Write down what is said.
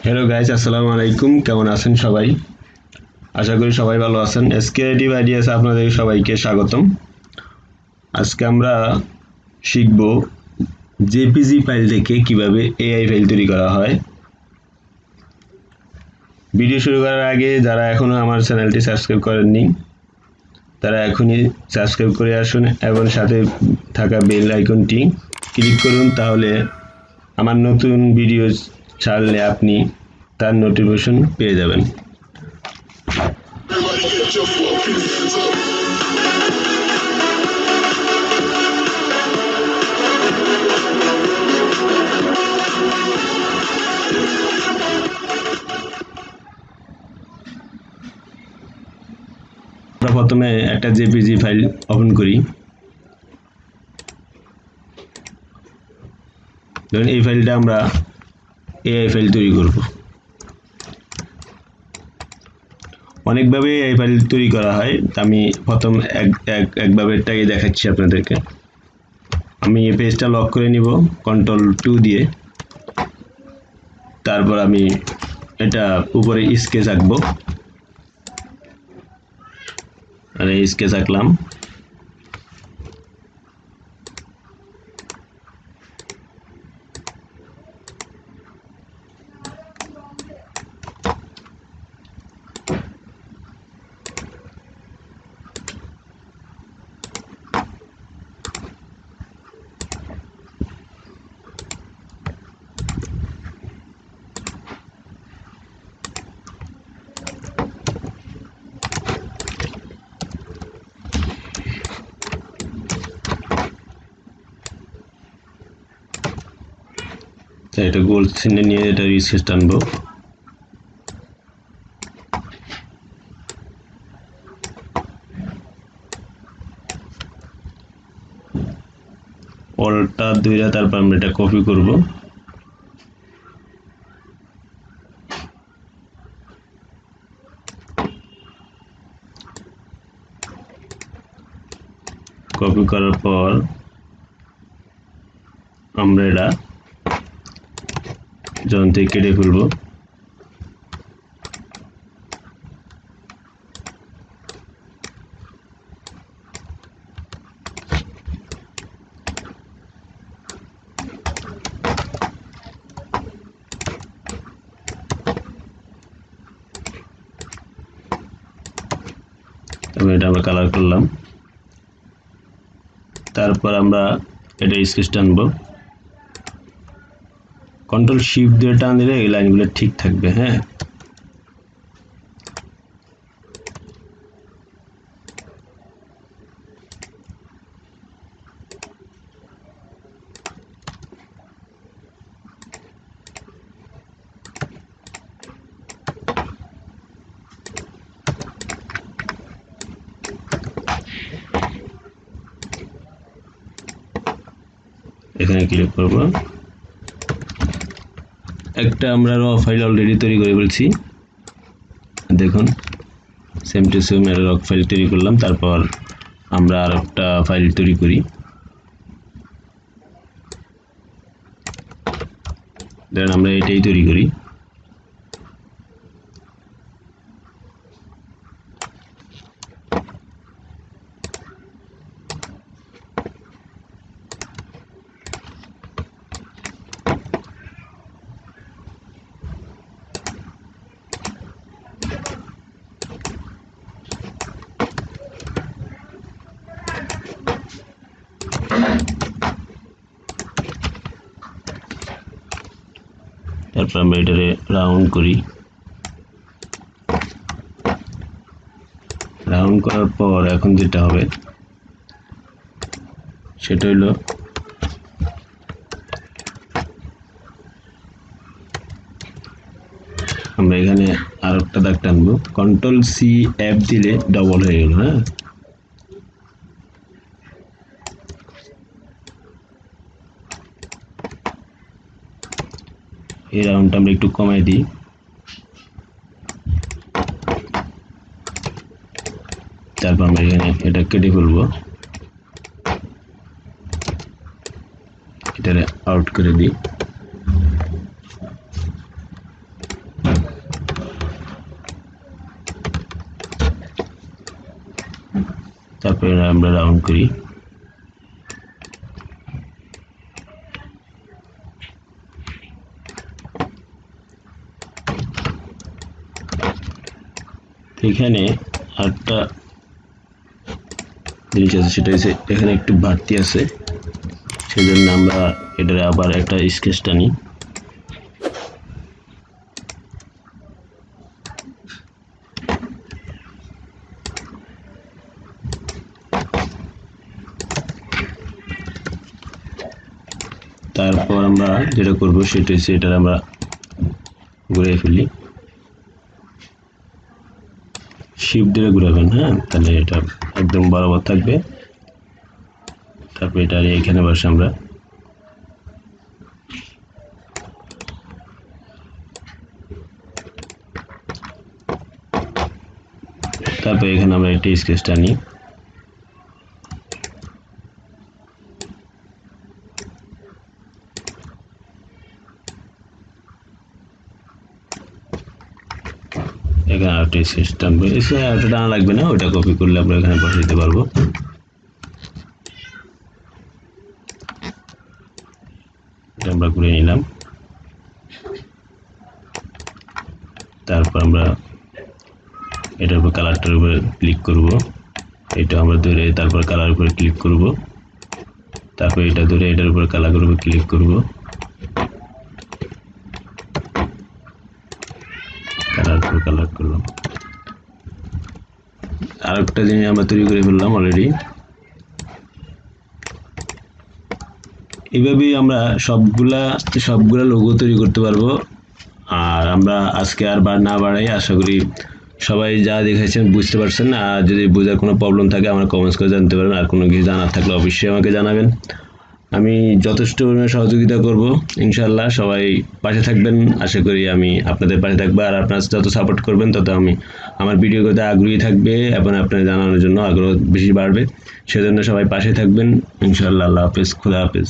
Hello guys, আসসালামু আলাইকুম। কেমন আছেন সবাই? আশা করি সবাই ভালো আছেন। ক্রিয়েটিভ আইডিয়াস আপনাদের সবাইকে স্বাগতম। আজকে আমরা শিখব জেপিজি ফাইল থেকে কিভাবে এআই ফাইল তৈরি করা হয়। ভিডিও শুরু করার আগে যারা এখনো আমার চ্যানেলটি সাবস্ক্রাইব করেননি তারা এখনই সাবস্ক্রাইব করে আসুন এবং সাথে থাকা বেল আইকনটি ক্লিক করুন, তাহলে আমার নতুন ভিডিও ছাড়লে আপনি তার নোটিফিকেশন পেয়ে যাবেন। আমরা প্রথমে একটা জেপিজি ফাইল ওপেন করি। ধরুন এই ফাইলটা আমরা এআই ফাইল তৈরি করব। অনেকভাবে এই ফাইল তৈরি করা হয়, আমি প্রথম একভাবেটাই দেখাচ্ছি আপনাদেরকে। আমি এই পেজটা লক করে নিব Ctrl+2 দিয়ে। তারপর আমি এটা উপরে স্কেচ আঁকবো, আর এই স্কেচ আঁকলাম। এটা গোল চিহ্ন নিয়ে এটা স্কেচ টানবো। অলটা দুইটা, তারপর আমরা এটা কপি করব। কপি করার পর আমরা এটা যখন থেকে কেটে ফেলবো। এটা আমরা কালার করলাম। তারপর আমরা এটা স্কেচ টানবো। Ctrl+Shift দিয়ে টান দিলে এই লাইনগুলো ঠিক থাকবে। হ্যাঁ, এখানে ক্লিক করব। একটা আমরা র ফাইল অলরেডি তৈরি করে ফেলছি, দেখুন সেম টু সেম এর র ফাইল তৈরি করলাম। তারপর আমরা আর একটা ফাইল তৈরি করি। ধরেন আমরা এটাই তৈরি করি। তারপর আমরা এটারে রাউন্ড করি। রাউন্ড করার পর এখন যেটা হবে সেটা হলো আমরা এখানে আর একটা দাগ টানবো। Ctrl+C+F দিলে ডবল হয়ে গেল। হ্যাঁ, এই রাউন্ডটা আমরা একটু কমাই দিই। তারপর আমরা এখানে এটা কেটে ফেলবো, এটা আউট করে দিই। তারপরে আমরা রাউন্ড করি। এখানে আরেকটা জিনিস আছে, সেটা হচ্ছে এখানে একটু বাড়তি আছে, সেজন্য আমরা এটার আবার একটা স্কেচ টানি। তারপর আমরা যেটা করব সেটা হচ্ছে এটা আমরা ঘুরিয়ে ফেলি, শিফট দিয়ে ঘুরাবেন। হ্যাঁ, তাহলে এটা একদম বরাবর থাকবে। তারপর এটা এখানে বসে আমরা তারপর এখানে আমরা একটা স্কেচ টানি। এখানে আরেকটা স্কেচ টানবো, এটা টানা লাগবে না, ওটা কপি করলে আমরা এখানে বসে দিতে পারবো। এটা আমরা করে নিলাম। তারপর আমরা এটার উপর কালারটার উপরে ক্লিক করব, এটা আমরা ধরে তারপর কালার উপরে ক্লিক করব, তারপর এটা ধরে এটার উপর কালার উপরে ক্লিক করব, কালার উপর কালার করলাম। আরেকটা জিনিস আমরা তৈরি করে ফেললাম অলরেডি। এইভাবেই আমরা সবগুলা লোগো তৈরি করতে পারবো। আর আমরা আজকে আর না বাড়াই, আশা করি সবাই যা দেখেছেন বুঝতে পারছেন। আর যদি বোঝার কোনো প্রবলেম থাকে আমার কমেন্টস করে জানতে পারেন। আর কোনো কিছু জানার থাকলে অবশ্যই আমাকে জানাবেন, আমি যথেষ্ট পরিমাণে সহযোগিতা করব ইনশাল্লাহ। সবাই পাশে থাকবেন, আশা করি আমি আপনাদের পাশে থাকবো। আর আপনারা যত সাপোর্ট করবেন তত আমি আমার ভিডিও করতে আগ্রহী থাকবে এবং আপনাদের জানানোর জন্য আগ্রহ বেশি বাড়বে। সেজন্য সবাই পাশে থাকবেন ইনশাল্লাহ। আল্লাহ হাফেজ, খুদা হাফেজ।